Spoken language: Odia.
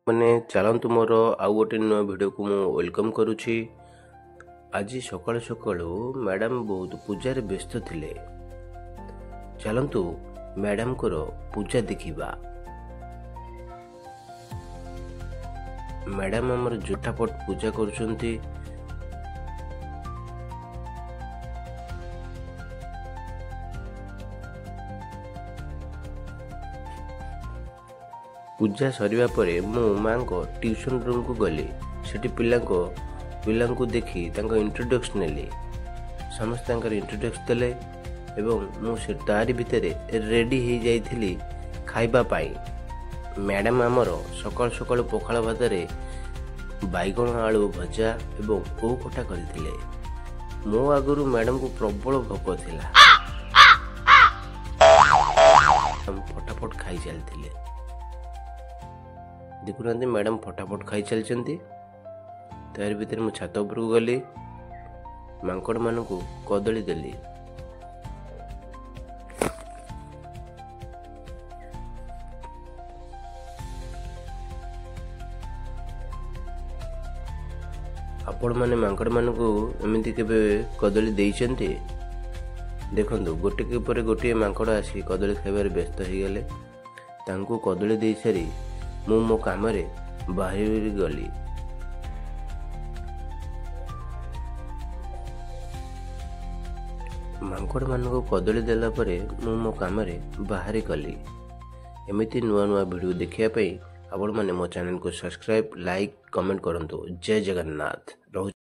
ମାନେ ଚାଲନ୍ତୁ ମୋର ଆଉ ଗୋଟେ ନୂଆ ଭିଡ଼ିଓକୁ ମୁଁ ୱେଲକମ୍ କରୁଛି। ଆଜି ସକାଳୁ ସକାଳୁ ମ୍ୟାଡ଼ାମ ବହୁତ ପୂଜାରେ ବ୍ୟସ୍ତ ଥିଲେ। ଚାଲନ୍ତୁ ମ୍ୟାଡ଼ାମଙ୍କର ପୂଜା ଦେଖିବା। ମ୍ୟାଡ଼ାମ ଆମର ଝଟାପଟ ପୂଜା କରୁଛନ୍ତି। ପୂଜା ସରିବା ପରେ ମୁଁ ମାଙ୍କ ଟ୍ୟୁସନ୍ ରୁମ୍କୁ ଗଲି। ସେଠି ପିଲାଙ୍କୁ ଦେଖି ତାଙ୍କ ଇଣ୍ଟ୍ରୋଡକ୍ସ ନେଲି। ସମସ୍ତେ ତାଙ୍କର ଇଣ୍ଟ୍ରୋଡକ୍ସ ଦେଲେ ଏବଂ ମୁଁ ସେ ତାରି ଭିତରେ ରେଡ଼ି ହେଇଯାଇଥିଲି ଖାଇବା ପାଇଁ। ମ୍ୟାଡ଼ାମ ଆମର ସକାଳୁ ସକାଳୁ ପଖାଳ ଭାତରେ ବାଇଗଣ ଆଳୁ ଭଜା ଏବଂ ଓଉ ଖଟା କରିଥିଲେ। ମୋ ଆଗରୁ ମ୍ୟାଡ଼ାମକୁ ପ୍ରବଳ ଭୋକ ଥିଲା। ଫଟାଫଟ ଖାଇ ଚାଲିଥିଲେ। ଦେଖୁନାହାନ୍ତି ମ୍ୟାଡ଼ାମ ଫଟାଫଟ ଖାଇ ଚାଲିଛନ୍ତି। ତାରି ଭିତରେ ମୁଁ ଛାତ ଉପରକୁ ଗଲି, ମାଙ୍କଡ଼ମାନଙ୍କୁ କଦଳୀ ଦେଲି। ଆପଣମାନେ ମାଙ୍କଡ଼ମାନଙ୍କୁ ଏମିତି କେବେ କଦଳୀ ଦେଇଛନ୍ତି? ଦେଖନ୍ତୁ, ଗୋଟିକ ପରେ ଗୋଟିଏ ମାଙ୍କଡ଼ ଆସି କଦଳୀ ଖାଇବାରେ ବ୍ୟସ୍ତ ହେଇଗଲେ। ତାଙ୍କୁ କଦଳୀ ଦେଇସାରି ମୁଁ ମୋ କାମରେ ବାହାରି ଗଲି। ମାଙ୍କଡ଼ମାନଙ୍କୁ କଦଳୀ ଦେଲା ପରେ ମୁଁ ମୋ କାମରେ ବାହାରି ଗଲି। ଏମିତି ନୂଆ ନୂଆ ଭିଡ଼ିଓ ଦେଖିବା ପାଇଁ ଆପଣମାନେ ମୋ ଚ୍ୟାନେଲକୁ ସବସ୍କ୍ରାଇବ୍, ଲାଇକ୍, କମେଣ୍ଟ କରନ୍ତୁ। ଜୟ ଜଗନ୍ନାଥ। ରହୁଛି।